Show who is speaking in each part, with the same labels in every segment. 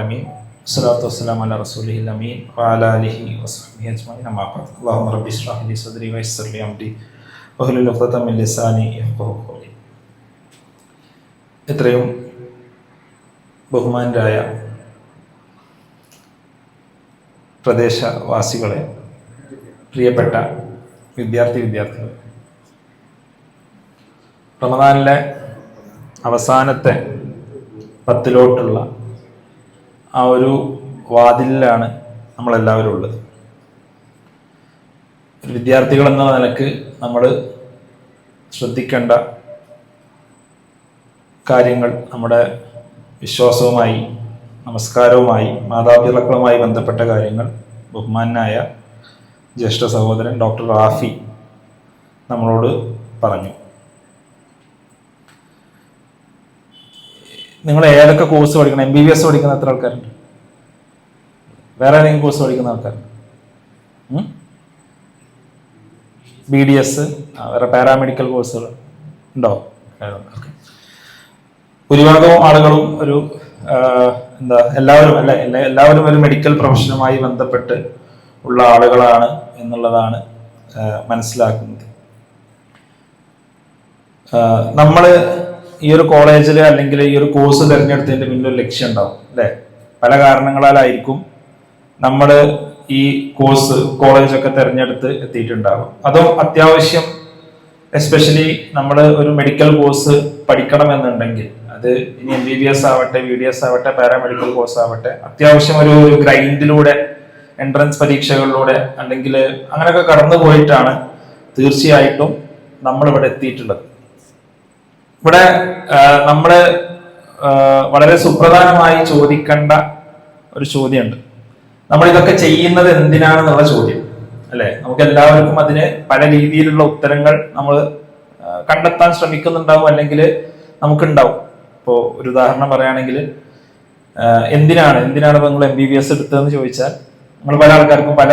Speaker 1: والصلاة والسلام على رسوله الأمين وعلى آله وصحبه أجمعين أما بعد اللهم رب اشرح لي صدري ويسر لي أمري واحلل عقدة من لساني يفقهوا قولي. എത്രയും ബഹുമാനരായ പ്രദേശവാസികളെ, പ്രിയപ്പെട്ട വിദ്യാർത്ഥികളെ, റമദാനിലെ അവസാനത്തെ 10 ആ ഒരു വാതിലിലാണ് നമ്മളെല്ലാവരും ഉള്ളത്. വിദ്യാർത്ഥികൾ എന്ന നിലക്ക് നമ്മൾ ശ്രദ്ധിക്കേണ്ട കാര്യങ്ങൾ, നമ്മുടെ വിശ്വാസവുമായി, നമസ്കാരവുമായി, മാതാപിതാക്കളുമായി ബന്ധപ്പെട്ട കാര്യങ്ങൾ ബഹുമാനായ ജ്യേഷ്ഠ സഹോദരൻ ഡോക്ടർ റാഫി നമ്മളോട് പറഞ്ഞു. നിങ്ങൾ ഏതൊക്കെ കോഴ്സ് പഠിക്കണം? MBBS പഠിക്കുന്ന എത്ര ആൾക്കാരുണ്ട്? വേറെ ഏതെങ്കിലും കോഴ്സ് പഠിക്കുന്ന ആൾക്കാരുണ്ട്? BDS, വേറെ പാരാമെഡിക്കൽ കോഴ്സുകൾ ഉണ്ടോ? ഭൂരിഭാഗം ആളുകളും ഒരു എല്ലാവരും ഒരു മെഡിക്കൽ പ്രൊഫഷനുമായി ബന്ധപ്പെട്ട് ഉള്ള ആളുകളാണ് എന്നുള്ളതാണ് മനസ്സിലാക്കുന്നത്. നമ്മൾ ഈ ഒരു കോളേജിൽ അല്ലെങ്കിൽ ഈ ഒരു കോഴ്സ് തിരഞ്ഞെടുത്തതിന്റെ പിന്നിൽ ലക്ഷ്യം ഉണ്ടാവും അല്ലെ? പല കാരണങ്ങളാലായിരിക്കും നമ്മൾ ഈ കോളേജൊക്കെ തിരഞ്ഞെടുത്ത് എത്തിയിട്ടുണ്ടാവും. അതും അത്യാവശ്യം എസ്പെഷ്യലി നമ്മൾ ഒരു മെഡിക്കൽ കോഴ്സ് പഠിക്കണമെന്നുണ്ടെങ്കിൽ, അത് ഇനി MBBS ആവട്ടെ, BDS ആവട്ടെ, പാരാമെഡിക്കൽ കോഴ്സ് ആവട്ടെ, അത്യാവശ്യം ഒരു ഗ്രൈൻഡിലൂടെ, എൻട്രൻസ് പരീക്ഷകളിലൂടെ അല്ലെങ്കിൽ അങ്ങനെയൊക്കെ കടന്നു പോയിട്ടാണ് തീർച്ചയായിട്ടും നമ്മൾ ഇവിടെ എത്തിയിട്ടുള്ളത്. ഇവിടെ നമ്മള് വളരെ സുപ്രധാനമായി ചോദിക്കേണ്ട ഒരു ചോദ്യമുണ്ട്. നമ്മൾ ഇതൊക്കെ ചെയ്യുന്നത് എന്തിനാണെന്നുള്ള ചോദ്യം അല്ലെ? നമുക്ക് എല്ലാവർക്കും അതിന് പല രീതിയിലുള്ള ഉത്തരങ്ങൾ നമ്മൾ കണ്ടെത്താൻ ശ്രമിക്കുന്നുണ്ടാവും, അല്ലെങ്കിൽ നമുക്കുണ്ടാവും. ഇപ്പോ ഒരു ഉദാഹരണം പറയുകയാണെങ്കിൽ, എന്തിനാണ് നിങ്ങൾ MBBS എടുത്തതെന്ന് ചോദിച്ചാൽ നമ്മൾ പല ആൾക്കാർക്കും പല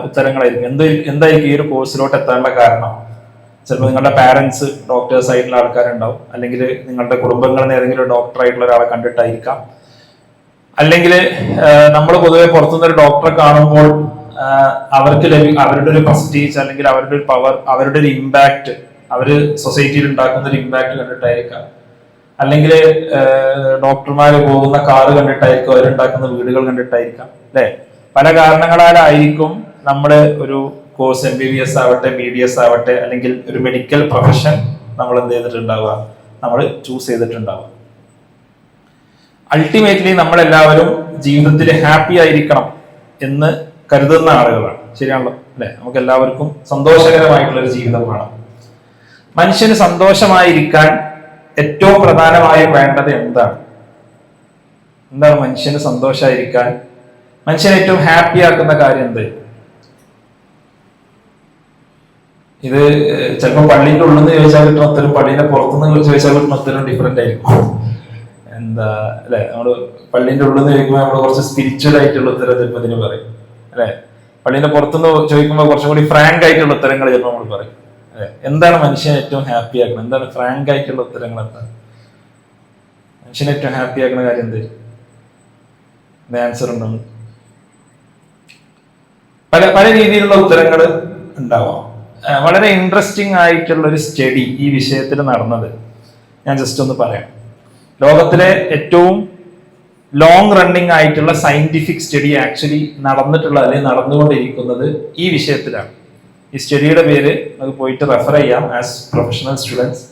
Speaker 1: ഉത്തരങ്ങളായിരിക്കും. എന്തായിരിക്കും ഈ ഒരു കോഴ്സിലോട്ട് എത്താനുള്ള കാരണം? ചിലപ്പോൾ നിങ്ങളുടെ പാരന്റ്സ് ഡോക്ടേഴ്സ് ആയിട്ടുള്ള ആൾക്കാരുണ്ടാവും, അല്ലെങ്കിൽ നിങ്ങളുടെ കുടുംബങ്ങളിൽ നിന്ന് ഏതെങ്കിലും ഡോക്ടർ ആയിട്ടുള്ള ഒരാളെ കണ്ടിട്ടായിരിക്കാം, അല്ലെങ്കിൽ നമ്മൾ പൊതുവെ പുറത്തുനിന്ന് ഒരു ഡോക്ടറെ കാണുമ്പോൾ അവരുടെ ഒരു പ്രസ്റ്റീജ്, അല്ലെങ്കിൽ അവരുടെ ഒരു പവർ, അവരുടെ ഒരു ഇമ്പാക്ട്, അവര് സൊസൈറ്റിയിൽ ഉണ്ടാക്കുന്ന ഒരു ഇമ്പാക്ട് കണ്ടിട്ടായിരിക്കാം, അല്ലെങ്കിൽ ഡോക്ടർമാര് പോകുന്ന കാറ് കണ്ടിട്ടായിരിക്കും, അവരുണ്ടാക്കുന്ന വീടുകൾ കണ്ടിട്ടായിരിക്കാം അല്ലെ? പല കാരണങ്ങളാലായിരിക്കും നമ്മൾ ഒരു കോഴ്സ് MBBS ആവട്ടെ, BDS ആവട്ടെ, അല്ലെങ്കിൽ ഒരു മെഡിക്കൽ പ്രൊഫഷൻ നമ്മൾ എന്ത് ചെയ്തിട്ടുണ്ടാവുക, നമ്മൾ ചൂസ് ചെയ്തിട്ടുണ്ടാവുക. അൾട്ടിമേറ്റ്ലി നമ്മളെല്ലാവരും ജീവിതത്തിൽ ഹാപ്പി ആയിരിക്കണം എന്ന് കരുതുന്ന ആളുകളാണ്. ശരിയാണല്ലോ അല്ലെ? നമുക്ക് എല്ലാവർക്കും സന്തോഷകരമായിട്ടുള്ള ഒരു ജീവിതം വേണം. മനുഷ്യന് സന്തോഷമായിരിക്കാൻ ഏറ്റവും പ്രധാനമായും വേണ്ടത് എന്താണ് മനുഷ്യന് സന്തോഷമായിരിക്കാൻ, മനുഷ്യനെ ഏറ്റവും ഹാപ്പി ആക്കുന്ന കാര്യം എന്ത്? ഇത് ചിലപ്പോൾ പള്ളിന്റെ ഉള്ളിൽ നിന്ന് ചോദിച്ചാൽ കിട്ടുന്ന ഉത്തരം, പള്ളിന്റെ പുറത്തുനിന്ന് ചോദിച്ചാൽ കിട്ടുന്ന ഉത്തരം ഡിഫറെന്റ് ആയിരിക്കും. അല്ലെ? നമ്മള് പള്ളിന്റെ ഉള്ളിൽ നിന്ന് ചോദിക്കുമ്പോൾ നമ്മൾ കുറച്ച് സ്പിരിച്വൽ ആയിട്ടുള്ള ഉത്തരം ചിലപ്പോൾ ഇതിന് പറയും അല്ലെ? പള്ളിന്റെ പുറത്തുനിന്ന് ചോദിക്കുമ്പോൾ കുറച്ചും കൂടി ഫ്രാങ്ക് ആയിട്ടുള്ള ഉത്തരങ്ങൾ ചിലപ്പോൾ നമ്മൾ പറയും അല്ലെ? എന്താണ് മനുഷ്യനെ ഏറ്റവും ഹാപ്പി ആക്കണം? എന്താണ് ഫ്രാങ്ക് ആയിട്ടുള്ള ഉത്തരങ്ങൾ? എന്താണ് മനുഷ്യനെ ഏറ്റവും ഹാപ്പി ആക്കുന്ന കാര്യം? എന്ത് ആൻസർ ഉണ്ടോ? പല രീതിയിലുള്ള ഉത്തരങ്ങൾ ഉണ്ടാവാം. വളരെ ഇൻട്രസ്റ്റിംഗ് ആയിട്ടുള്ള ഒരു സ്റ്റഡി ഈ വിഷയത്തിൽ നടന്നത് ഞാൻ ജസ്റ്റ് ഒന്ന് പറയാം. ലോകത്തിലെ ഏറ്റവും ലോങ് റണ്ണിങ് ആയിട്ടുള്ള സയന്റിഫിക് സ്റ്റഡി ആക്ച്വലി അല്ലെങ്കിൽ നടന്നുകൊണ്ടിരിക്കുന്നത് ഈ വിഷയത്തിലാണ്. ഈ സ്റ്റഡിയുടെ പേര് നമുക്ക് പോയിട്ട് റെഫർ ചെയ്യാം as professional students.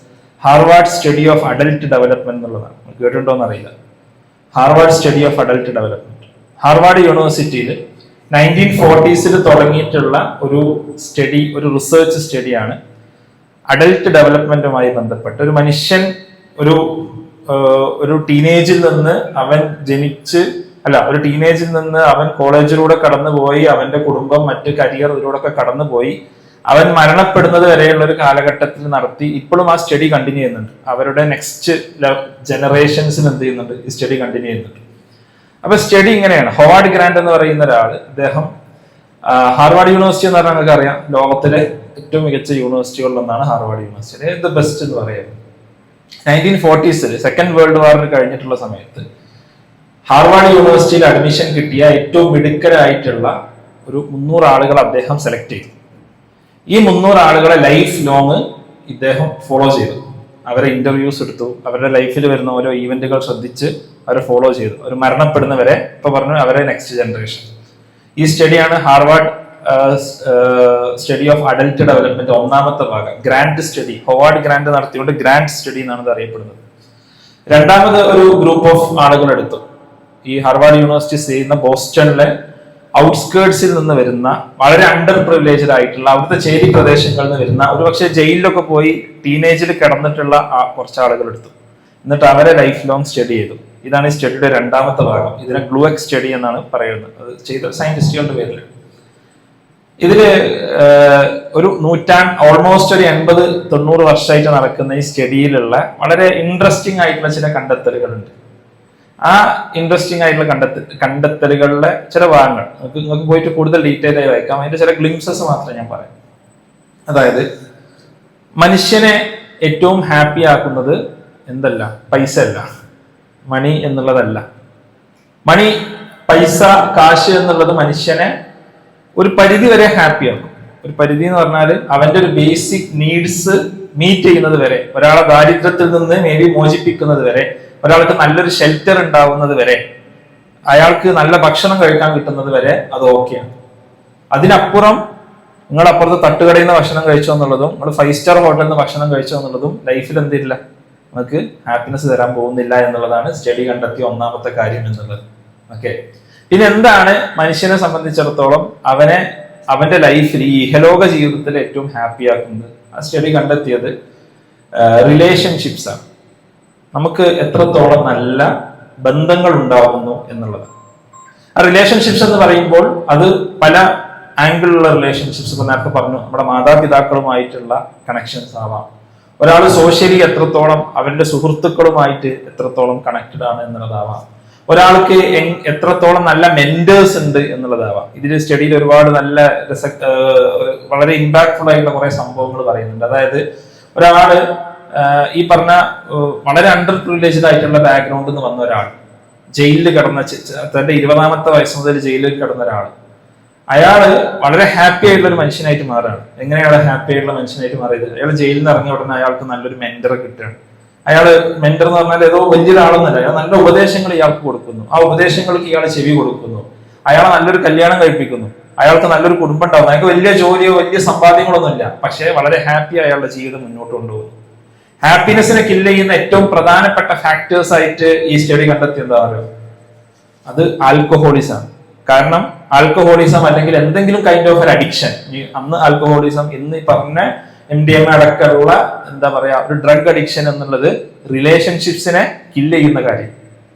Speaker 1: Harvard study of adult development എന്നുള്ളതാണ്. കേട്ടിട്ടുണ്ടോ എന്നറിയില്ല. Harvard study of adult development Harvard യൂണിവേഴ്സിറ്റിയിൽ 1940s തുടങ്ങിയിട്ടുള്ള ഒരു സ്റ്റഡി, ഒരു റിസർച്ച് സ്റ്റഡിയാണ് അഡൽട്ട് ഡെവലപ്മെന്റുമായി ബന്ധപ്പെട്ട്. ഒരു മനുഷ്യൻ ഒരു ടീനേജിൽ നിന്ന് അവൻ കോളേജിലൂടെ കടന്നുപോയി, അവന്റെ കുടുംബം, മറ്റ് കരിയർ ഇതിലൂടെ കടന്നുപോയി, അവൻ മരണപ്പെടുന്നത് വരെയുള്ള ഒരു കാലഘട്ടത്തിൽ നടത്തി. ഇപ്പോഴും ആ സ്റ്റഡി കണ്ടിന്യൂ ചെയ്യുന്നുണ്ട്. അവരുടെ നെക്സ്റ്റ് ജനറേഷൻസിന് എന്ത് ചെയ്യുന്നുണ്ട്? ഈ സ്റ്റഡി കണ്ടിന്യൂ ചെയ്യുന്നുണ്ട്. അപ്പൊ സ്റ്റഡി ഇങ്ങനെയാണ്. ഹൊവാർഡ് ഗ്രാൻഡ് എന്ന് പറയുന്ന ഒരാൾ, അദ്ദേഹം ഹാർവാർഡ് യൂണിവേഴ്സിറ്റി എന്ന് പറഞ്ഞാൽ നിങ്ങൾക്ക് അറിയാം, ലോകത്തിലെ ഏറ്റവും മികച്ച യൂണിവേഴ്സിറ്റികളിലൊന്നാണ് ഹാർവാർഡ് യൂണിവേഴ്സിറ്റി. ദ ബെസ്റ്റ് എന്ന് പറയുന്നത് 1940s സെക്കൻഡ് വേൾഡ് വാർ കഴിഞ്ഞിട്ടുള്ള സമയത്ത് ഹാർവാർഡ് യൂണിവേഴ്സിറ്റിയിൽ അഡ്മിഷൻ കിട്ടിയ ഏറ്റവും മിടുക്കരായിട്ടുള്ള ഒരു 300 ആളുകൾ അദ്ദേഹം സെലക്ട് ചെയ്തു. ഈ 300 ആളുകളെ ലൈഫ് ലോങ് ഇദ്ദേഹം ഫോളോ ചെയ്തു. അവരെ ഇന്റർവ്യൂസ് എടുത്തു, അവരുടെ ലൈഫിൽ വരുന്ന ഓരോ ഈവന്റുകൾ ശ്രദ്ധിച്ച് അവരെ ഫോളോ ചെയ്തു. അവർ മരണപ്പെടുന്നവരെ ഇപ്പൊ പറഞ്ഞു അവരെ നെക്സ്റ്റ് ജനറേഷൻ. ഈ സ്റ്റഡിയാണ് Harvard study of adult development ഒന്നാമത്തെ ഭാഗം, ഗ്രാൻഡ് സ്റ്റഡി. ഹൊവാർഡ് ഗ്രാൻഡ് നടത്തിയോണ്ട് ഗ്രാൻഡ് സ്റ്റഡി എന്നാണ് ഇത് അറിയപ്പെടുന്നത്. രണ്ടാമത് ഒരു ഗ്രൂപ്പ് ഓഫ് ആളുകൾ എടുത്തു. ഈ ഹാർവാർഡ് യൂണിവേഴ്സിറ്റി ചെയ്യുന്ന ബോസ്റ്റണിലെ ഔട്ട്സ്കേർട്സിൽ നിന്ന് വരുന്ന വളരെ അണ്ടർ പ്രിവിലേജ്ഡ് ആയിട്ടുള്ള അവിടുത്തെ ചേരി പ്രദേശങ്ങളിൽ നിന്ന് വരുന്ന ഒരുപക്ഷെ ജയിലിലൊക്കെ പോയി ടീനേജിൽ കിടന്നിട്ടുള്ള കുറച്ച് ആളുകൾ എടുത്തു. എന്നിട്ട് അവരെ ലൈഫ് ലോങ് സ്റ്റഡി ചെയ്തു. ഇതാണ് ഈ സ്റ്റഡിയുടെ രണ്ടാമത്തെ ഭാഗം. ഇതിനെ ഗ്ലൂഎക് സ്റ്റഡി എന്നാണ് പറയുന്നത്. അത് ചെയ്ത സയന്റിസ്റ്റുകളുടെ പേരിൽ. ഇതില് ഒരു ഓൾമോസ്റ്റ് ഒരു 80-90 വർഷമായിട്ട് നടക്കുന്ന ഈ സ്റ്റഡിയിലുള്ള വളരെ ഇൻട്രസ്റ്റിംഗ് ആയിട്ടുള്ള ചില കണ്ടെത്തലുകളുണ്ട്. ആ ഇൻട്രസ്റ്റിംഗ് ആയിട്ടുള്ള കണ്ടെത്തലുകളിലെ ചില ഭാഗങ്ങൾ നിങ്ങൾക്ക് പോയിട്ട് കൂടുതൽ ഡീറ്റെയിൽ ആയി വായിക്കാം. അതിന്റെ ചില ഗ്ലിംസസ് മാത്രമേ ഞാൻ പറയാം. അതായത് മനുഷ്യനെ ഏറ്റവും ഹാപ്പി ആക്കുന്നത് എന്തല്ല, പൈസ അല്ല, മണി എന്നുള്ളതല്ല. പൈസ, കാശ് എന്നുള്ളത് മനുഷ്യനെ ഒരു പരിധി വരെ ഹാപ്പി ആക്കും. ഒരു പരിധി എന്ന് പറഞ്ഞാൽ അവന്റെ ഒരു ബേസിക് നീഡ്സ് മീറ്റ് ചെയ്യുന്നത് വരെ, ഒരാളെ ദാരിദ്ര്യത്തിൽ നിന്ന് മോചിപ്പിക്കുന്നത് വരെ, ഒരാൾക്ക് നല്ലൊരു ഷെൽട്ടർ ഉണ്ടാവുന്നത് വരെ, അയാൾക്ക് നല്ല ഭക്ഷണം കഴിക്കാൻ കിട്ടുന്നത് വരെ അത് ഓക്കെയാണ്. അതിനപ്പുറം നിങ്ങൾ അപ്പുറത്ത് തട്ടുകടയിൽ നിന്ന് ഭക്ഷണം കഴിച്ചോ എന്നുള്ളതും നിങ്ങൾ 5 സ്റ്റാർ ഹോട്ടലിൽ നിന്ന് ഭക്ഷണം കഴിച്ചോ എന്നുള്ളതും ലൈഫിൽ എന്തില്ല, നമുക്ക് ഹാപ്പിനെസ് തരാൻ പോകുന്നില്ല എന്നുള്ളതാണ് സ്റ്റഡി കണ്ടെത്തിയ ഒന്നാമത്തെ കാര്യം എന്നുള്ളത്. ഓക്കെ, പിന്നെ എന്താണ് മനുഷ്യനെ സംബന്ധിച്ചിടത്തോളം അവന്റെ ലൈഫിൽ ഈ ഇഹലോക ജീവിതത്തിൽ ഏറ്റവും ഹാപ്പി ആക്കുന്നത്? ആ സ്റ്റഡി കണ്ടെത്തിയത് റിലേഷൻഷിപ്സ് ആണ്. നമുക്ക് എത്രത്തോളം നല്ല ബന്ധങ്ങൾ ഉണ്ടാകുന്നു എന്നുള്ളത്. ആ റിലേഷൻഷിപ്സ് എന്ന് പറയുമ്പോൾ അത് പല ആംഗിളിലുള്ള റിലേഷൻഷിപ്സ്. ഇപ്പൊ നേരത്തെ പറഞ്ഞു, നമ്മുടെ മാതാപിതാക്കളുമായിട്ടുള്ള കണക്ഷൻസ് ആവാം. ഒരാൾ സോഷ്യലി എത്രത്തോളം അവന്റെ സുഹൃത്തുക്കളുമായിട്ട് എത്രത്തോളം കണക്റ്റഡ് ആണ് എന്നുള്ളതാവാം. ഒരാൾക്ക് എത്രത്തോളം നല്ല മെന്റേഴ്സ് ഉണ്ട് എന്നുള്ളതാവാം. ഇതിൽ സ്റ്റഡിയിൽ ഒരുപാട് നല്ല വളരെ ഇമ്പാക്ട്ഫുൾ ആയിട്ടുള്ള കുറെ സംഭവങ്ങൾ പറയുന്നുണ്ട്. അതായത് ഒരാള് ഈ പറഞ്ഞ വളരെ അണ്ടർ പ്രിവിലേജ്ഡ് ആയിട്ടുള്ള ബാക്ക്ഗ്രൗണ്ടിൽ നിന്ന് വന്ന ഒരാൾ, ജയിലിൽ കിടന്ന, തന്റെ 20ാമത്തെ വയസ്സ് മുതൽ ജയിലിൽ കിടന്ന ഒരാൾ, അയാള് വളരെ ഹാപ്പി ആയിട്ടുള്ള ഒരു മനുഷ്യനായിട്ട് മാറുകയാണ്. എങ്ങനെയാണ് ഹാപ്പി ആയിട്ടുള്ള മനുഷ്യനായിട്ട് മാറിയത്? അയാൾ ജയിലിൽ നിന്ന് ഇറങ്ങിയ ഉടനെ അയാൾക്ക് നല്ലൊരു മെന്ററെ കിട്ടുകയാണ്. അയാള് മെന്റർ എന്ന് പറഞ്ഞാൽ ഏതോ വലിയൊരാളൊന്നല്ല, അയാൾ നല്ല ഉപദേശങ്ങൾ ഇയാൾക്ക് കൊടുക്കുന്നു. ആ ഉപദേശങ്ങൾക്ക് ഇയാൾ ചെവി കൊടുക്കുന്നു. അയാളെ നല്ലൊരു കല്യാണം കഴിപ്പിക്കുന്നു. അയാൾക്ക് നല്ലൊരു കുടുംബം ഉണ്ടാവുന്നു. അയാൾക്ക് വലിയ ജോലിയോ വലിയ സമ്പാദ്യങ്ങളൊന്നും ഇല്ല, പക്ഷേ വളരെ ഹാപ്പി അയാളുടെ ജീവിതം മുന്നോട്ട് കൊണ്ടുപോകുന്നു. ഹാപ്പിനെസിനെ കില്ല് ചെയ്യുന്ന ഏറ്റവും പ്രധാനപ്പെട്ട ഫാക്ടേഴ്സ് ആയിട്ട് ഈ സ്റ്റഡി കണ്ടെത്തി എന്താ പറയുക, അത് ആൽക്കഹോളിസം. കാരണം ആൽക്കഹോളിസം അല്ലെങ്കിൽ എന്തെങ്കിലും കൈൻഡ് ഓഫ് ഒരു അഡിക്ഷൻ, അന്ന് ആൽക്കഹോളിസം, ഇന്ന് ഈ പറഞ്ഞ MDMA അടക്കമുള്ള എന്താ പറയാ ഒരു ഡ്രഗ് അഡിക്ഷൻ എന്നുള്ളത് റിലേഷൻഷിപ്സിനെ കില്ല് ചെയ്യുന്ന കാര്യം.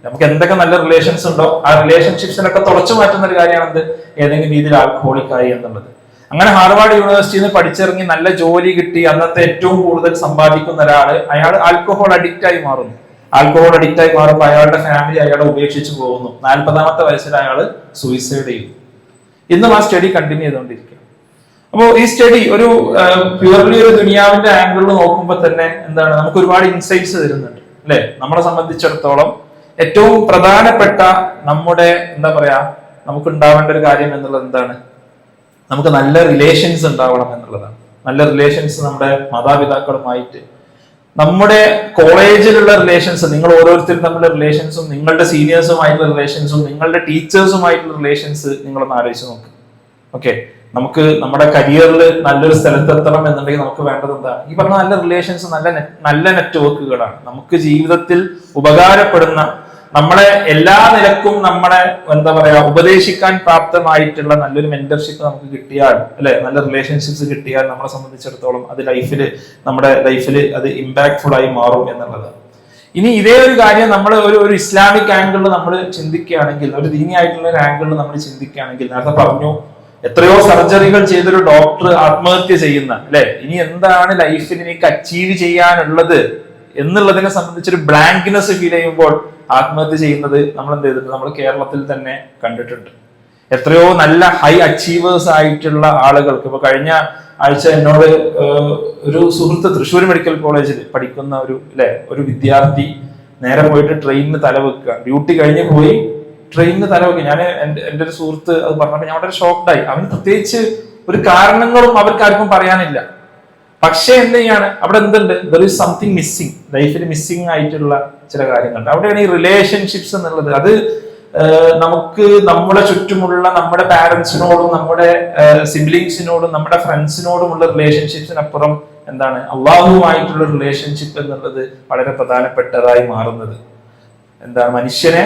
Speaker 1: നമുക്ക് എന്തൊക്കെ നല്ല റിലേഷൻസ് ഉണ്ടോ ആ റിലേഷൻഷിപ്സിനൊക്കെ തുടച്ചു മാറ്റുന്ന ഒരു കാര്യമാണത് ഏതെങ്കിലും രീതിയിൽ ആൽക്കഹോളിക് ആയി എന്നുള്ളത്. അങ്ങനെ ഹാർവാർഡ് യൂണിവേഴ്സിറ്റിയിൽ നിന്ന് പഠിച്ചിറങ്ങി നല്ല ജോലി കിട്ടി അന്നത്തെ ഏറ്റവും കൂടുതൽ സമ്പാദിക്കുന്ന ഒരാള്, അയാൾ ആൽക്കഹോൾ അഡിക്റ്റ് ആയി മാറുന്നു. ആൽക്കഹോൾ അഡിക്റ്റ് ആയി മാറുമ്പോൾ അയാളുടെ ഫാമിലി അയാളെ ഉപേക്ഷിച്ച് പോകുന്നു. 40ാമത്തെ വയസ്സിൽ അയാള് സൂയിസൈഡ് ചെയ്യുന്നു. ഇന്നും ആ സ്റ്റഡി കണ്ടിന്യൂ ചെയ്തുകൊണ്ടിരിക്കുക. അപ്പോൾ ഈ സ്റ്റഡി ഒരു പ്യൂർലി ഒരു ദുനിയാവിന്റെ ആംഗിളിൽ നോക്കുമ്പോൾ തന്നെ എന്താണ്, നമുക്ക് ഒരുപാട് ഇൻസൈറ്റ്സ് തരുന്നുണ്ട് അല്ലെ. നമ്മളെ സംബന്ധിച്ചിടത്തോളം ഏറ്റവും പ്രധാനപ്പെട്ട നമ്മുടെ എന്താ പറയാ നമുക്ക് ഉണ്ടാവേണ്ട ഒരു കാര്യം എന്നുള്ളത് എന്താണ്, നമുക്ക് നല്ല റിലേഷൻസ് ഉണ്ടാവണം എന്നുള്ളതാണ്. നല്ല റിലേഷൻസ് നമ്മുടെ മാതാപിതാക്കളുമായിട്ട്, നമ്മുടെ കോളേജിലുള്ള റിലേഷൻസ്, നിങ്ങൾ ഓരോരുത്തരും തമ്മിലുള്ള റിലേഷൻസും, നിങ്ങളുടെ സീനിയേഴ്സുമായിട്ടുള്ള റിലേഷൻസും, നിങ്ങളുടെ ടീച്ചേഴ്സുമായിട്ടുള്ള റിലേഷൻസ് നിങ്ങളൊന്ന് ആലോചിച്ച് നോക്ക്. ഓക്കെ, നമുക്ക് നമ്മുടെ കരിയറിൽ നല്ലൊരു സ്ഥലത്തെത്തണം എന്നുണ്ടെങ്കിൽ നമുക്ക് വേണ്ടത് എന്താണ്? ഈ പറഞ്ഞ നല്ല റിലേഷൻസ്, നല്ല നെറ്റ്വർക്കുകളാണ്. നമുക്ക് ജീവിതത്തിൽ ഉപകാരപ്പെടുന്ന, നമ്മളെ എല്ലാ നിലക്കും നമ്മളെ എന്താ പറയാ ഉപദേശിക്കാൻ പ്രാപ്തമായിട്ടുള്ള നല്ലൊരു മെന്റർഷിപ്പ് നമുക്ക് കിട്ടിയാൽ, അല്ലെ, നല്ല റിലേഷൻഷിപ്സ് കിട്ടിയാൽ നമ്മളെ സംബന്ധിച്ചിടത്തോളം അത് നമ്മുടെ ലൈഫിൽ അത് ഇമ്പാക്ട്ഫുൾ ആയി മാറും എന്നുള്ളത്. ഇനി ഇതേ ഒരു കാര്യം നമ്മൾ ഒരു ഇസ്ലാമിക് ആംഗിളിൽ നമ്മൾ ചിന്തിക്കുകയാണെങ്കിൽ, ഒരു ദീനി ആയിട്ടുള്ള ഒരു ആംഗിളിൽ നമ്മൾ ചിന്തിക്കുകയാണെങ്കിൽ, നേരത്തെ പറഞ്ഞു എത്രയോ സർജറികൾ ചെയ്തൊരു ഡോക്ടർ ആത്മഹത്യ ചെയ്യുന്ന, അല്ലെ, ഇനി എന്താണ് ലൈഫിൽ എനിക്ക് അച്ചീവ് ചെയ്യാനുള്ളത് എന്നുള്ളതിനെ സംബന്ധിച്ചൊരു ബ്ലാങ്ക്നെസ് ഫീൽ ചെയ്യുമ്പോൾ ആത്മഹത്യ ചെയ്യുന്നത് നമ്മൾ എന്ത് ചെയ്തിട്ടുണ്ട്, നമ്മൾ കേരളത്തിൽ തന്നെ കണ്ടിട്ടുണ്ട്. എത്രയോ നല്ല ഹൈ അച്ചീവേഴ്സ് ആയിട്ടുള്ള ആളുകൾക്ക്, ഇപ്പൊ കഴിഞ്ഞ ആഴ്ച എന്നോട് ഒരു സുഹൃത്ത് തൃശ്ശൂർ മെഡിക്കൽ കോളേജിൽ പഠിക്കുന്ന ഒരു വിദ്യാർത്ഥി നേരെ പോയിട്ട് ട്രെയിനിന് തലവെക്കുക, ഡ്യൂട്ടി കഴിഞ്ഞ് പോയി ട്രെയിനിന് തലവെക്കും. ഞാൻ എൻ്റെ ഒരു സുഹൃത്ത് അത് പറഞ്ഞപ്പോൾ ഞാൻ വളരെ ഷോക്ക്ഡായി. അവന് പ്രത്യേകിച്ച് ഒരു കാരണങ്ങളും അവർക്ക് ആർക്കും പറയാനില്ല. പക്ഷെ എന്ത് ചെയ്യാണ്, അവിടെ എന്തുണ്ട്, ദർ ഈസ് സംതിങ് മിസ്സിങ്, ലൈഫിൽ മിസ്സിങ് ആയിട്ടുള്ള ചില കാര്യങ്ങളുണ്ട്. അവിടെയാണ് ഈ റിലേഷൻഷിപ്സ് എന്നുള്ളത്. അത് നമുക്ക് നമ്മുടെ ചുറ്റുമുള്ള നമ്മുടെ പാരന്റ്സിനോടും നമ്മുടെ സിബ്ലിങ്സിനോടും നമ്മുടെ ഫ്രണ്ട്സിനോടുമുള്ള റിലേഷൻഷിപ്സിനപ്പുറം എന്താണ് അള്ളാഹുവുമായിട്ടുള്ള റിലേഷൻഷിപ്പ് എന്നുള്ളത് വളരെ പ്രധാനപ്പെട്ടതായി മാറുന്നത്. എന്താണ്, മനുഷ്യനെ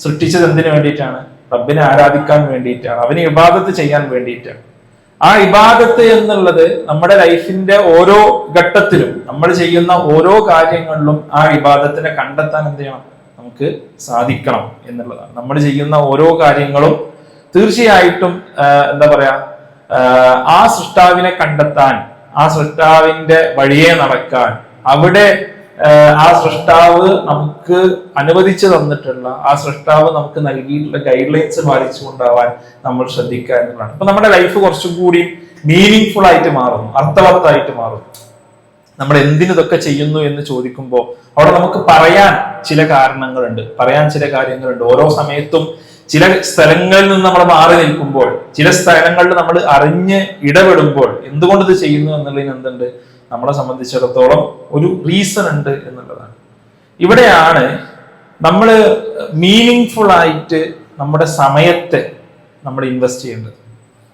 Speaker 1: സൃഷ്ടിച്ചത് എന്തിനു വേണ്ടിയിട്ടാണ്? റബ്ബിനെ ആരാധിക്കാൻ വേണ്ടിയിട്ടാണ്, അവന് ഇബാദത്ത് ചെയ്യാൻ വേണ്ടിയിട്ടാണ്. ആ ഇബാദത്ത് എന്നുള്ളത് നമ്മുടെ ലൈഫിന്റെ ഓരോ ഘട്ടത്തിലും നമ്മൾ ചെയ്യുന്ന ഓരോ കാര്യങ്ങളിലും ആ ഇബാദത്തിനെ കണ്ടെത്താൻ എന്ത് ചെയ്യണം, നമുക്ക് സാധിക്കണം എന്നുള്ളതാണ്. നമ്മൾ ചെയ്യുന്ന ഓരോ കാര്യങ്ങളും തീർച്ചയായിട്ടും എന്താ പറയാ, ആ സൃഷ്ടാവിനെ കണ്ടെത്താൻ, ആ സൃഷ്ടാവിന്റെ വഴിയെ നടക്കാൻ, അവിടെ ആ സൃഷ്ടാവ് നമുക്ക് അനുവദിച്ചു തന്നിട്ടുള്ള, ആ സൃഷ്ടാവ് നമുക്ക് നൽകിയിട്ടുള്ള ഗൈഡ് ലൈൻസ് പാലിച്ചുകൊണ്ടാവാൻ നമ്മൾ ശ്രദ്ധിക്കുക എന്നുള്ളതാണ്. അപ്പൊ നമ്മുടെ ലൈഫ് കുറച്ചും കൂടി മീനിങ് ഫുൾ ആയിട്ട് മാറുന്നു, അർത്ഥവത്തായിട്ട് മാറും. നമ്മൾ എന്തിനിതൊക്കെ ചെയ്യുന്നു എന്ന് ചോദിക്കുമ്പോൾ അവിടെ നമുക്ക് പറയാൻ ചില കാരണങ്ങളുണ്ട്, പറയാൻ ചില കാര്യങ്ങളുണ്ട്. ഓരോ സമയത്തും ചില സ്ഥലങ്ങളിൽ നിന്ന് നമ്മൾ മാറി നിൽക്കുമ്പോൾ, ചില സ്ഥലങ്ങളിൽ നമ്മൾ അറിഞ്ഞ് ഇടപെടുമ്പോൾ എന്തുകൊണ്ട് ഇത് ചെയ്യുന്നു എന്നുള്ളതിന് എന്തുണ്ട്, നമ്മളെ സംബന്ധിച്ചിടത്തോളം ഒരു റീസൺ ഉണ്ട് എന്നുള്ളതാണ്. ഇവിടെയാണ് നമ്മൾ മീനിങ് ഫുൾ ആയിട്ട് നമ്മുടെ സമയത്തെ നമ്മൾ ഇൻവെസ്റ്റ് ചെയ്യേണ്ടത്.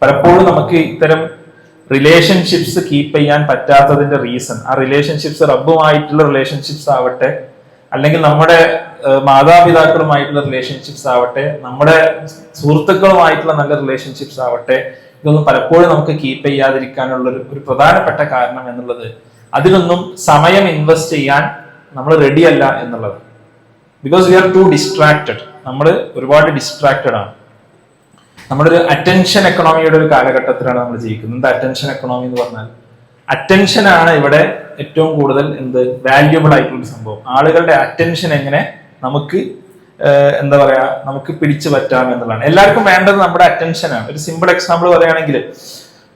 Speaker 1: പലപ്പോഴും നമുക്ക് ഇത്തരം റിലേഷൻഷിപ്സ് കീപ്പ് ചെയ്യാൻ പറ്റാത്തതിന്റെ റീസൺ, ആ റിലേഷൻഷിപ്സ് റബ്ബുമായിട്ടുള്ള റിലേഷൻഷിപ്സ് ആവട്ടെ, അല്ലെങ്കിൽ നമ്മുടെ മാതാപിതാക്കളുമായിട്ടുള്ള റിലേഷൻഷിപ്സ് ആവട്ടെ, നമ്മുടെ സുഹൃത്തുക്കളുമായിട്ടുള്ള നല്ല റിലേഷൻഷിപ്സ് ആവട്ടെ, ഇതൊന്നും പലപ്പോഴും നമുക്ക് കീപ്പ് ചെയ്യാതിരിക്കാനുള്ള ഒരു പ്രധാനപ്പെട്ട കാരണം എന്നുള്ളത് അതിലൊന്നും സമയം ഇൻവെസ്റ്റ് ചെയ്യാൻ നമ്മൾ റെഡി അല്ല എന്നുള്ളത്. Because we are too distracted. നമ്മൾ ഒരുപാട് ഡിസ്ട്രാക്റ്റഡ് ആണ്. നമ്മുടെ ഒരു അറ്റൻഷൻ എക്കണോമിയുടെ ഒരു കാലഘട്ടത്തിലാണ് നമ്മൾ ജീവിക്കുന്നത്. എന്താ അറ്റൻഷൻ എക്കണോമി എന്ന് പറഞ്ഞാൽ? അറ്റൻഷൻ ആണ് ഇവിടെ ഏറ്റവും കൂടുതൽ വാല്യുബിൾ ആയിട്ടുള്ള സംഭവം. ആളുകളുടെ അറ്റൻഷൻ എങ്ങനെ നമുക്ക് എന്താ പറയാ, നമുക്ക് പിടിച്ചു പറ്റാം എന്നുള്ളതാണ്. എല്ലാവർക്കും വേണ്ടത് നമ്മുടെ അറ്റൻഷനാണ്. ഒരു സിമ്പിൾ എക്സാമ്പിൾ പറയുകയാണെങ്കിൽ,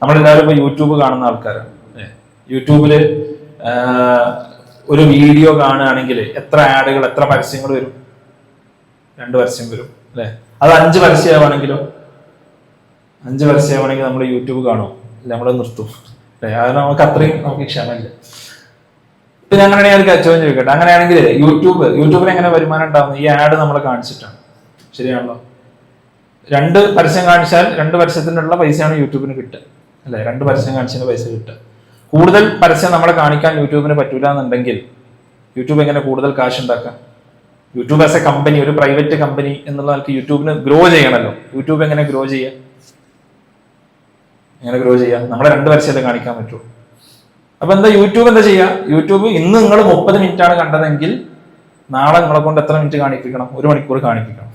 Speaker 1: നമ്മളെല്ലാവരും ഇപ്പൊ യൂട്യൂബ് കാണുന്ന ആൾക്കാരാണ്. യൂട്യൂബില് ഒരു വീഡിയോ കാണുകയാണെങ്കിൽ എത്ര ആഡുകൾ, എത്ര പരസ്യങ്ങൾ വരും? 2 പരസ്യം വരും അല്ലെ? അത് 5 പരസ്യമാണെങ്കിലോ, 5 പരസ്യമാണെങ്കിൽ നമ്മൾ യൂട്യൂബ് കാണും അല്ലെ? നമ്മൾ നിർത്തും അല്ലെ? അത് നമുക്ക് അത്രയും നമുക്ക് ക്ഷമയില്ല. ഇപ്പൊ അങ്ങനെയാണെങ്കിൽ ചോദ്യം ചോദിക്കട്ടെ, അങ്ങനെയാണെങ്കിൽ യൂട്യൂബിൽ എങ്ങനെ വരുമാനം ഉണ്ടാവുന്നത്? ഈ ആഡ് നമ്മളെ കാണിച്ചിട്ടാണ്, ശരിയാണല്ലോ? 2 പരസ്യം കാണിച്ചാൽ 2 പരസ്യത്തിനുള്ള പൈസയാണ് യൂട്യൂബിന് കിട്ടുക അല്ലെ? 2 പരസ്യം കാണിച്ചതിന് പൈസ കിട്ടുക. കൂടുതൽ പരസ്യം നമ്മളെ കാണിക്കാൻ യൂട്യൂബിന് പറ്റൂല എന്നുണ്ടെങ്കിൽ യൂട്യൂബ് എങ്ങനെ കൂടുതൽ കാശ് ഉണ്ടാക്കാം? യൂട്യൂബ് ആസ് എ കമ്പനി, ഒരു പ്രൈവറ്റ് കമ്പനി എന്നുള്ള നിലയ്ക്ക് യൂട്യൂബിന് ഗ്രോ ചെയ്യണമല്ലോ. യൂട്യൂബ് എങ്ങനെ ഗ്രോ ചെയ്യുക? എങ്ങനെ ഗ്രോ ചെയ്യുക? നമ്മളെ 2 പരസ്യമല്ലേ കാണിക്കാൻ പറ്റുള്ളൂ. അപ്പൊ യൂട്യൂബ് എന്താ ചെയ്യുക? യൂട്യൂബ് ഇന്ന് നിങ്ങൾ 30 മിനിറ്റ് ആണ് കണ്ടതെങ്കിൽ നാളെ നിങ്ങളെ കൊണ്ട് എത്ര മിനിറ്റ് കാണിപ്പിക്കണം? 1 മണിക്കൂർ കാണിപ്പിക്കണം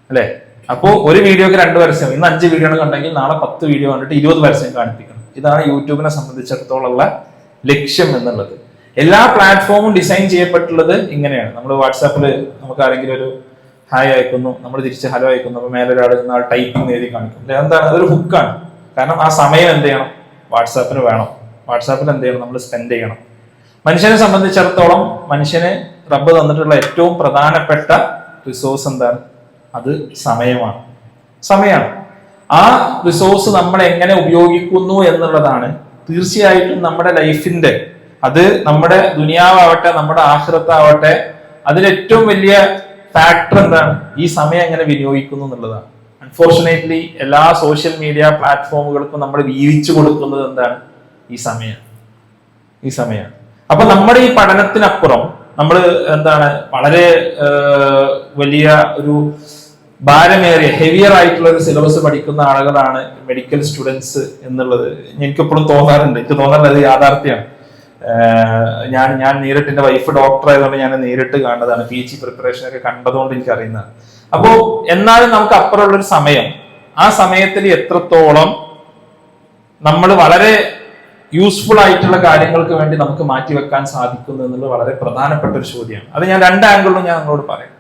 Speaker 1: അല്ലെ? അപ്പോ ഒരു വീഡിയോക്ക് 2 പരസ്യം, ഇന്ന് 5 വീഡിയോ ആണ് കണ്ടെങ്കിൽ നാളെ 10 വീഡിയോ കണ്ടിട്ട് 20 പരസ്യം കാണിപ്പിക്കണം. ഇതാണ് യൂട്യൂബിനെ സംബന്ധിച്ചിടത്തോളം ലക്ഷ്യം എന്നുള്ളത്. എല്ലാ പ്ലാറ്റ്ഫോമും ഡിസൈൻ ചെയ്യപ്പെട്ടുള്ളത് ഇങ്ങനെയാണ്. നമ്മൾ വാട്സാപ്പിൽ നമുക്ക് ആരെങ്കിലും ഒരു ഹായ് അയക്കുന്നു, നമ്മൾ തിരിച്ച് ഹലോ അയക്കുന്നു, അപ്പൊ മേലെ ഒരാൾ ടൈപ്പിംഗ് എഴുതി കാണിക്കും അല്ലെ? എന്താണ്? അതൊരു ഹുക്കാണ്. കാരണം ആ സമയം എന്ത് ചെയ്യണം? വാട്സാപ്പിന് വേണം. വാട്സാപ്പിൽ എന്ത് ചെയ്യണം? നമ്മൾ സ്പെൻഡ് ചെയ്യണം. മനുഷ്യനെ സംബന്ധിച്ചിടത്തോളം മനുഷ്യന് റബ്ബ് തന്നിട്ടുള്ള ഏറ്റവും പ്രധാനപ്പെട്ട റിസോഴ്സ് എന്താണ്? അത് സമയമാണ്. സമയമാണ്. ആ റിസോഴ്സ് നമ്മൾ എങ്ങനെ ഉപയോഗിക്കുന്നു എന്നുള്ളതാണ് തീർച്ചയായിട്ടും നമ്മുടെ ലൈഫിന്റെ, അത് നമ്മുടെ ദുനിയാവട്ടെ നമ്മുടെ ആഖിറത്താവട്ടെ, അതിലേറ്റവും വലിയ ഫാക്ടർ എന്താണ്? ഈ സമയം എങ്ങനെ വിനിയോഗിക്കുന്നു എന്നുള്ളതാണ്. അൺഫോർച്ചുനേറ്റ്ലി എല്ലാ സോഷ്യൽ മീഡിയ പ്ലാറ്റ്ഫോമുകൾക്കും നമ്മൾ വീതിച്ചു കൊടുക്കുന്നത് എന്താണ്? ഈ സമയമാണ്. അപ്പൊ നമ്മുടെ ഈ പഠനത്തിനപ്പുറം നമ്മൾ എന്താണ്, വളരെ വലിയ ഒരു ഭാരമേറിയ ഹെവിയർ ആയിട്ടുള്ള ഒരു സിലബസ് പഠിക്കുന്ന ആളുകളാണ് മെഡിക്കൽ സ്റ്റുഡൻസ് എന്നുള്ളത് എനിക്കെപ്പോഴും തോന്നാറുണ്ട്. എനിക്ക് തോന്നാറുണ്ട് അത് യാഥാർത്ഥ്യമാണ്. ഞാൻ നേരിട്ട്, എന്റെ വൈഫ് ഡോക്ടർ ആയതുകൊണ്ട് ഞാൻ നേരിട്ട് കാണുന്നതാണ്. PG പ്രിപ്പറേഷൻ ഒക്കെ കണ്ടതുകൊണ്ട് എനിക്ക് അറിയുന്നതാണ്. അപ്പോ എന്നാലും നമുക്ക് അപ്പുറമുള്ളൊരു സമയം, ആ സമയത്തിൽ എത്രത്തോളം നമ്മൾ വളരെ യൂസ്ഫുൾ ആയിട്ടുള്ള കാര്യങ്ങൾക്ക് വേണ്ടി നമുക്ക് മാറ്റിവെക്കാൻ സാധിക്കുന്നു എന്നുള്ളത് വളരെ പ്രധാനപ്പെട്ട ഒരു ചോദ്യമാണ്. അത് ഞാൻ 2 ആംഗിളിലും ഞാൻ നിങ്ങളോട് പറയാം.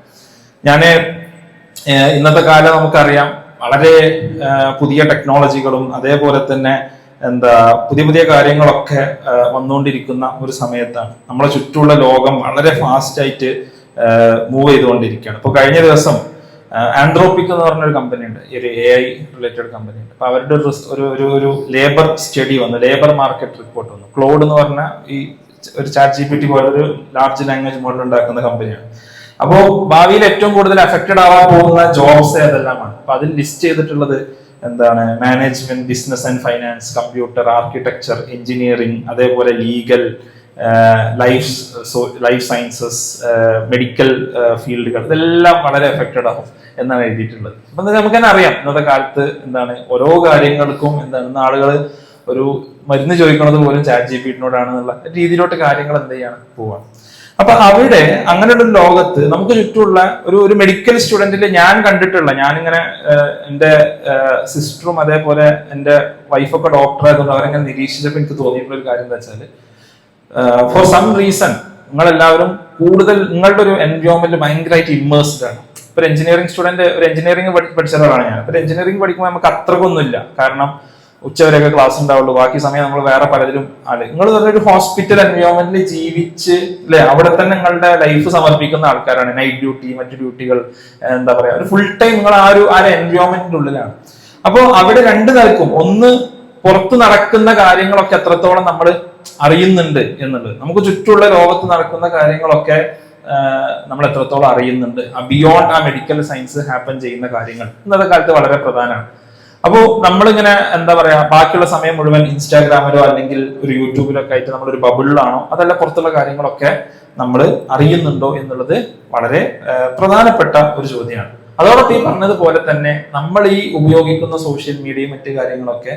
Speaker 1: ഇന്നത്തെ കാലം നമുക്കറിയാം, വളരെ പുതിയ ടെക്നോളജികളും അതേപോലെ തന്നെ പുതിയ പുതിയ കാര്യങ്ങളൊക്കെ വന്നുകൊണ്ടിരിക്കുന്ന ഒരു സമയത്താണ്. നമ്മളെ ചുറ്റുമുള്ള ലോകം വളരെ ഫാസ്റ്റ് ആയിട്ട് മൂവ് ചെയ്തുകൊണ്ടിരിക്കുകയാണ്. ഇപ്പൊ കഴിഞ്ഞ ദിവസം ആൻഡ്രോപിക് എന്ന് പറഞ്ഞൊരു കമ്പനി ഉണ്ട്, ഒരു AI റിലേറ്റഡ് കമ്പനി ഉണ്ട്. അപ്പൊ അവരുടെ ഒരു ലേബർ സ്റ്റഡി വന്നു, ലേബർ മാർക്കറ്റ് റിപ്പോർട്ട് വന്നു. ക്ലോഡ് എന്ന് പറഞ്ഞ ഈ ഒരു ChatGPT പോലൊരു ലാർജ് ലാംഗ്വേജ് മോഡൽ ഉണ്ടാക്കുന്ന കമ്പനിയാണ്. അപ്പോൾ ഭാവിയിൽ ഏറ്റവും കൂടുതൽ അഫക്റ്റഡ് ആവാൻ പോകുന്ന ജോബ്സ് ഏതെല്ലാമാണ്? അപ്പൊ അതിൽ ലിസ്റ്റ് ചെയ്തിട്ടുള്ളത് എന്താണ്? Management, business and finance, computer, architecture, engineering, അതേപോലെ ലീഗൽ, ലൈഫ് സയൻസസ്, മെഡിക്കൽ ഫീൽഡുകൾ, ഇതെല്ലാം വളരെ എഫക്റ്റഡ് ആവും എന്നാണ് എഴുതിയിട്ടുള്ളത്. അപ്പൊ നമുക്ക് തന്നെ അറിയാം ഇന്നത്തെ കാലത്ത് എന്താണ് ഓരോ കാര്യങ്ങൾക്കും എന്താണ് ആളുകൾ ഒരു മരുന്ന് ചോദിക്കുന്നത് പോലും ChatGPT-നോടാണെന്നുള്ള രീതിയിലോട്ട് കാര്യങ്ങൾ എന്ത് ചെയ്യാണ് പോവാണ്. അപ്പൊ അവിടെ അങ്ങനെയുള്ള ഒരു ലോകത്ത് നമുക്ക് ചുറ്റുമുള്ള ഒരു മെഡിക്കൽ സ്റ്റുഡന്റിൽ ഞാൻ കണ്ടിട്ടുള്ള, ഞാനിങ്ങനെ എന്റെ സിസ്റ്ററും അതേപോലെ എന്റെ വൈഫൊക്കെ ഡോക്ടറായതുകൊണ്ട് അവരെങ്ങനെ നിരീക്ഷിച്ചപ്പോൾ എനിക്ക് തോന്നിയിട്ടുള്ള ഒരു കാര്യം എന്താ വെച്ചാൽ, ഫോർ സം റീസൺ നിങ്ങളെല്ലാവരും കൂടുതൽ നിങ്ങളുടെ ഒരു എൻവയോൺമെന്റ് ഭയങ്കരമായിട്ട് ഇമ്മേഴ്സ്ഡ് ആണ്. ഇപ്പൊ എഞ്ചിനീയറിംഗ് സ്റ്റുഡന്റ്, ഒരു എഞ്ചിനീയറിംഗ് പഠിച്ച ഒരാളാണ് ഞാൻ. ഇപ്പൊ എഞ്ചിനീയറിംഗ് പഠിക്കുമ്പോൾ നമുക്ക് അത്രക്കൊന്നുമില്ല, കാരണം ഉച്ചവരെയൊക്കെ ക്ലാസ് ഉണ്ടാവുള്ളൂ, ബാക്കി സമയം നമ്മൾ വേറെ പലതിലും നിങ്ങൾ പറഞ്ഞൊരു ഹോസ്പിറ്റൽ എൻവയോൺമെന്റിൽ ജീവിച്ച് അല്ലെ, അവിടെ തന്നെ നിങ്ങളുടെ ലൈഫ് സമർപ്പിക്കുന്ന ആൾക്കാരാണ്. നൈറ്റ് ഡ്യൂട്ടി, മറ്റു ഡ്യൂട്ടികൾ, എന്താ പറയാ, ഒരു ഫുൾ ടൈം നിങ്ങൾ ആ ഒരു എൻവയോൺമെന്റിന്റെ ഉള്ളിലാണ്. അപ്പോൾ അവിടെ രണ്ടു നിലക്കും, ഒന്ന് പുറത്ത് നടക്കുന്ന കാര്യങ്ങളൊക്കെ എത്രത്തോളം നമ്മൾ അറിയുന്നുണ്ട് എന്നുള്ളത്, നമുക്ക് ചുറ്റുമുള്ള ലോകത്ത് നടക്കുന്ന കാര്യങ്ങളൊക്കെ നമ്മൾ എത്രത്തോളം അറിയുന്നുണ്ട്, ബിയോണ്ട് ആ മെഡിക്കൽ സയൻസ് ഹാപ്പൻ ചെയ്യുന്ന കാര്യങ്ങൾ ഇന്നത്തെ കാലത്ത് വളരെ പ്രധാനമാണ്. അപ്പോൾ നമ്മളിങ്ങനെ എന്താ പറയാ, ബാക്കിയുള്ള സമയം മുഴുവൻ ഇൻസ്റ്റാഗ്രാമിലോ അല്ലെങ്കിൽ ഒരു യൂട്യൂബിലൊക്കെ ആയിട്ട് നമ്മളൊരു ബബിളിലാണോ, അതല്ല പുറത്തുള്ള കാര്യങ്ങളൊക്കെ നമ്മൾ അറിയുന്നുണ്ടോ എന്നുള്ളത് വളരെ പ്രധാനപ്പെട്ട ഒരു ചോദ്യമാണ്. അതോടൊപ്പം ഈ പറഞ്ഞതുപോലെ തന്നെ നമ്മൾ ഈ ഉപയോഗിക്കുന്ന സോഷ്യൽ മീഡിയയും മറ്റു കാര്യങ്ങളൊക്കെ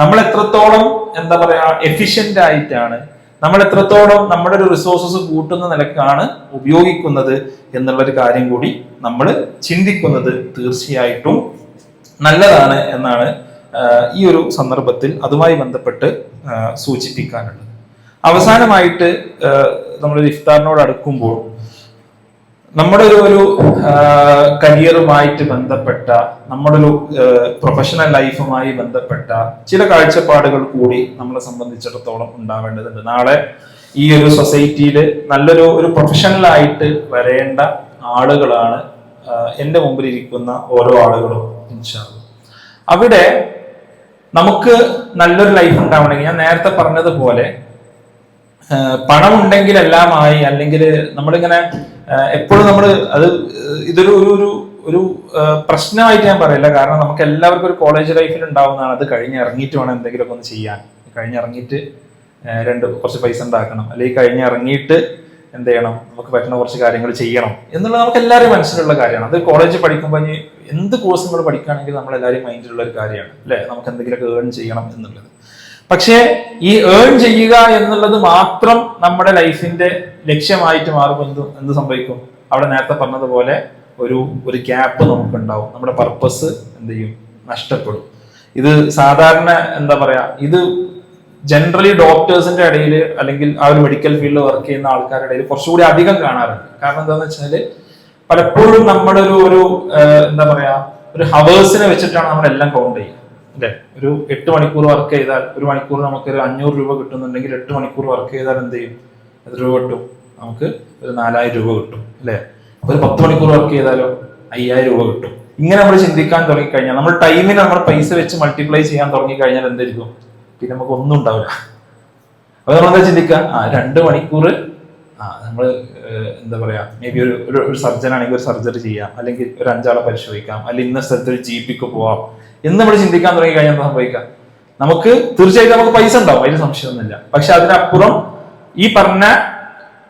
Speaker 1: നമ്മൾ എത്രത്തോളം എന്താ പറയാ എഫിഷ്യന്റ് ആയിട്ടാണ്, നമ്മൾ എത്രത്തോളം നമ്മുടെ ഒരു റിസോഴ്സസ് കൂട്ടുന്ന നിലക്കാണ് ഉപയോഗിക്കുന്നത് എന്നുള്ളൊരു കാര്യം കൂടി നമ്മൾ ചിന്തിക്കുന്നത് തീർച്ചയായിട്ടും നല്ലതാണ് എന്നാണ് ഈ ഒരു സന്ദർഭത്തിൽ അതുമായി ബന്ധപ്പെട്ട് സൂചിപ്പിക്കാനുള്ളത്. അവസാനമായിട്ട് നമ്മളൊരു ഇഫ്താറിനോട് അടുക്കുമ്പോൾ നമ്മുടെ ഒരു കരിയറുമായിട്ട് ബന്ധപ്പെട്ട, നമ്മുടെ ഒരു പ്രൊഫഷണൽ ലൈഫുമായി ബന്ധപ്പെട്ട ചില കാഴ്ചപ്പാടുകൾ കൂടി നമ്മളെ സംബന്ധിച്ചിടത്തോളം ഉണ്ടാവേണ്ടതുണ്ട്. നാളെ ഈ ഒരു സൊസൈറ്റിയിൽ നല്ലൊരു പ്രൊഫഷണലായിട്ട് വരേണ്ട ആളുകളാണ് എൻ്റെ മുമ്പിൽ ഇരിക്കുന്ന ഓരോ ആളുകളും. അവിടെ നമുക്ക് നല്ലൊരു ലൈഫ് ഉണ്ടാവണമെങ്കിൽ, ഞാൻ നേരത്തെ പറഞ്ഞതുപോലെ പണം ഉണ്ടെങ്കിൽ എല്ലാമായി, അല്ലെങ്കിൽ നമ്മളിങ്ങനെ എപ്പോഴും നമ്മൾ ഇതൊരു ഒരു ഒരു പ്രശ്നമായിട്ട് ഞാൻ പറയില്ല, കാരണം നമുക്ക് എല്ലാവർക്കും ഒരു കോളേജ് ലൈഫിൽ ഉണ്ടാവുന്നതാണ്. അത് കഴിഞ്ഞിറങ്ങിയിട്ട് വേണം എന്തെങ്കിലുമൊക്കെ ഒന്ന് ചെയ്യാൻ, കഴിഞ്ഞിറങ്ങിയിട്ട് കുറച്ച് പൈസ ഉണ്ടാക്കണം, അല്ലെങ്കിൽ കഴിഞ്ഞിറങ്ങിയിട്ട് എന്ത് ചെയ്യണം, നമുക്ക് പറ്റുന്ന കുറച്ച് കാര്യങ്ങൾ ചെയ്യണം എന്നുള്ളത് നമുക്ക് എല്ലാവരും മനസ്സിലുള്ള കാര്യമാണ്. അത് കോളേജ് പഠിക്കുമ്പോൾ എന്ത് കോഴ്സ് നമ്മൾ പഠിക്കുകയാണെങ്കിൽ നമ്മളെല്ലാവരും മൈൻഡിലുള്ള ഒരു കാര്യമാണ് അല്ലെ, നമുക്ക് എന്തെങ്കിലുമൊക്കെ ഏൺ ചെയ്യണം എന്നുള്ളത്. പക്ഷേ ഈ ഏൺ ചെയ്യുക എന്നുള്ളത് മാത്രം നമ്മുടെ ലൈഫിന്റെ ലക്ഷ്യമായിട്ട് മാറുമ്പോൾ എന്ത് സംഭവിക്കും? അവിടെ നേരത്തെ പറഞ്ഞതുപോലെ ഒരു ഗ്യാപ്പ് നമുക്കുണ്ടാവും, നമ്മുടെ പർപ്പസ് എന്ത് ചെയ്യും, നഷ്ടപ്പെടും. ഇത് സാധാരണ എന്താ പറയാ, ഇത് ജനറലി ഡോക്ടേഴ്സിന്റെ ഇടയിൽ അല്ലെങ്കിൽ ആ ഒരു മെഡിക്കൽ ഫീൽഡിൽ വർക്ക് ചെയ്യുന്ന ആൾക്കാരുടെ ഇടയിൽ കുറച്ചുകൂടി അധികം കാണാറുണ്ട്. കാരണം എന്താണെന്ന് വെച്ചാൽ പലപ്പോഴും നമ്മുടെ ഒരു എന്താ പറയാ, ഒരു ഹവേഴ്സിനെ വെച്ചിട്ടാണ് നമ്മളെല്ലാം കൗണ്ട് ചെയ്യുക അല്ലെ. ഒരു 8 മണിക്കൂർ വർക്ക് ചെയ്താൽ 1 മണിക്കൂർ നമുക്ക് ഒരു 500 രൂപ കിട്ടുന്നുണ്ടെങ്കിൽ 8 മണിക്കൂർ വർക്ക് ചെയ്താൽ എന്ത് ചെയ്യും, എത്ര രൂപ കിട്ടും? നമുക്ക് ഒരു 4000 രൂപ കിട്ടും അല്ലെ. ഒരു 10 മണിക്കൂർ വർക്ക് ചെയ്താലോ 5000 രൂപ കിട്ടും. ഇങ്ങനെ നമ്മൾ ചിന്തിക്കാൻ തുടങ്ങിക്കഴിഞ്ഞാൽ, നമ്മൾ ടൈമിന് നമ്മൾ പൈസ വെച്ച് മൾട്ടിപ്ലൈ ചെയ്യാൻ തുടങ്ങിക്കഴിഞ്ഞാൽ എന്തായിരിക്കും, പിന്നെ നമുക്ക് ഒന്നും ഉണ്ടാവില്ല. അപ്പൊ നമ്മളെന്താ ചിന്തിക്കുക, 2 മണിക്കൂർ നമ്മൾ എന്താ പറയാ, മേ ബി ഒരു സർജൻ ആണെങ്കിൽ ഒരു സർജറി ചെയ്യാം, അല്ലെങ്കിൽ ഒരു 5 ആളെ പരിശോധിക്കാം, അല്ലെങ്കിൽ ഇന്ന സ്ഥലത്ത് ഒരു GP-ക്ക് പോവാം എന്ന് നമ്മൾ ചിന്തിക്കാൻ തുടങ്ങി കഴിഞ്ഞാൽ എന്താ സംഭവിക്കാം? നമുക്ക് തീർച്ചയായിട്ടും നമുക്ക് പൈസ ഉണ്ടാവും, അതിന് സംശയമൊന്നുമില്ല. പക്ഷെ അതിനപ്പുറം ഈ പറഞ്ഞ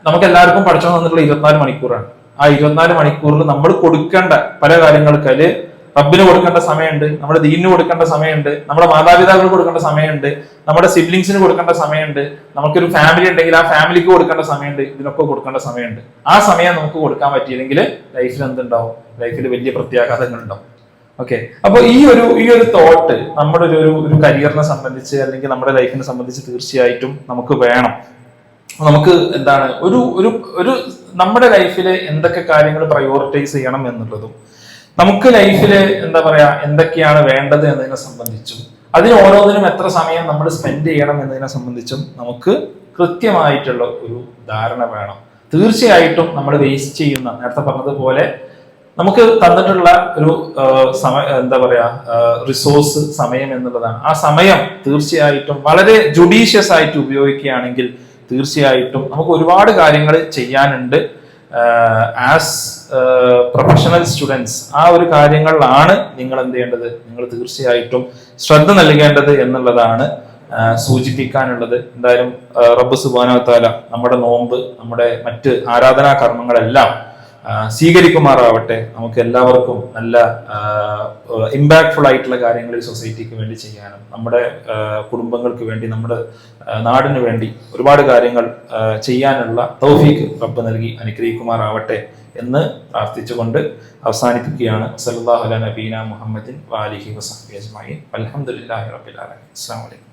Speaker 1: നമുക്ക് എല്ലാവർക്കും പഠിച്ചു തന്നിട്ടുള്ള 24 മണിക്കൂറാണ്. ആ 24 മണിക്കൂറിൽ നമ്മൾ കൊടുക്കേണ്ട പല കാര്യങ്ങൾക്ക്, അതിൽ റബ്ബിന് കൊടുക്കേണ്ട സമയമുണ്ട്, നമ്മുടെ ദീനിന് കൊടുക്കേണ്ട സമയമുണ്ട്, നമ്മുടെ മാതാപിതാക്കൾക്ക് കൊടുക്കേണ്ട സമയമുണ്ട്, നമ്മുടെ സിബ്ലിങ്സിന് കൊടുക്കേണ്ട സമയമുണ്ട്, നമുക്കൊരു ഫാമിലി ഉണ്ടെങ്കിൽ ആ ഫാമിലിക്ക് കൊടുക്കേണ്ട സമയമുണ്ട്, ഇതിനൊക്കെ കൊടുക്കേണ്ട സമയമുണ്ട്. ആ സമയം നമുക്ക് കൊടുക്കാൻ പറ്റിയില്ലെങ്കിൽ ലൈഫിൽ എന്തുണ്ടാവും, ലൈഫിൽ വലിയ പ്രത്യാഘാതങ്ങൾ ഉണ്ടാവും. ഓക്കെ, അപ്പൊ ഈ ഒരു തോട്ട് നമ്മുടെ ഒരു കരിയറിനെ സംബന്ധിച്ച് അല്ലെങ്കിൽ നമ്മുടെ ലൈഫിനെ സംബന്ധിച്ച് തീർച്ചയായിട്ടും നമുക്ക് വേണം. നമുക്ക് എന്താണ് ഒരു നമ്മുടെ ലൈഫില് എന്തൊക്കെ കാര്യങ്ങൾ പ്രയോറിറ്റൈസ് ചെയ്യണം എന്നുള്ളതും, നമുക്ക് ലൈഫിൽ എന്താ പറയാ എന്തൊക്കെയാണ് വേണ്ടത് എന്നതിനെ സംബന്ധിച്ചും, അതിന് ഓരോന്നിനും എത്ര സമയം നമ്മൾ സ്പെൻഡ് ചെയ്യണം എന്നതിനെ സംബന്ധിച്ചും നമുക്ക് കൃത്യമായിട്ടുള്ള ഒരു ധാരണ വേണം. തീർച്ചയായിട്ടും നമ്മൾ വേസ്റ്റ് ചെയ്യുന്ന, നേരത്തെ പറഞ്ഞതുപോലെ നമുക്ക് തന്നിട്ടുള്ള ഒരു എന്താ പറയാ റിസോഴ്സ് സമയം എന്നുള്ളതാണ്. ആ സമയം തീർച്ചയായിട്ടും വളരെ ജുഡീഷ്യസ് ആയിട്ട് ഉപയോഗിക്കുകയാണെങ്കിൽ തീർച്ചയായിട്ടും നമുക്ക് ഒരുപാട് കാര്യങ്ങൾ ചെയ്യാനുണ്ട്. ആസ് പ്രൊഫഷണൽ സ്റ്റുഡൻസ് ആ ഒരു കാര്യങ്ങളിലാണ് നിങ്ങൾ എന്ത് ചെയ്യേണ്ടത്, നിങ്ങൾ തീർച്ചയായിട്ടും ശ്രദ്ധ നൽകേണ്ടത് എന്നുള്ളതാണ് സൂചിപ്പിക്കാനുള്ളത്. എന്തായാലും റബ്ബ് സുബ്ഹാനഹു വ തആല നമ്മുടെ നോമ്പ്, നമ്മുടെ മറ്റ് ആരാധനാ കർമ്മങ്ങളെല്ലാം സ്വീകരിക്കുമാറാവട്ടെ. നമുക്ക് എല്ലാവർക്കും നല്ല ഇമ്പാക്ട്ഫുൾ ആയിട്ടുള്ള കാര്യങ്ങൾ ഈ സൊസൈറ്റിക്ക് വേണ്ടി ചെയ്യാനും നമ്മുടെ കുടുംബങ്ങൾക്ക് വേണ്ടി നമ്മുടെ നാടിന് വേണ്ടി ഒരുപാട് കാര്യങ്ങൾ ചെയ്യാനുള്ള തൗഫീഖ് റബ്ബ് നൽകി അനുഗ്രഹിക്കുമാറാവട്ടെ എന്ന് പ്രാർത്ഥിച്ചുകൊണ്ട് അവസാനിപ്പിക്കുകയാണ്. സല്ലല്ലാഹു അലാ നബീന മുഹമ്മദിൻ വആലിഹി വസഹ്ബിഹി അജ്മഈൻ. അൽഹംദുലില്ലാഹി റബ്ബിൽ ആലമീൻ. അസ്സലാമു അലൈക്കും.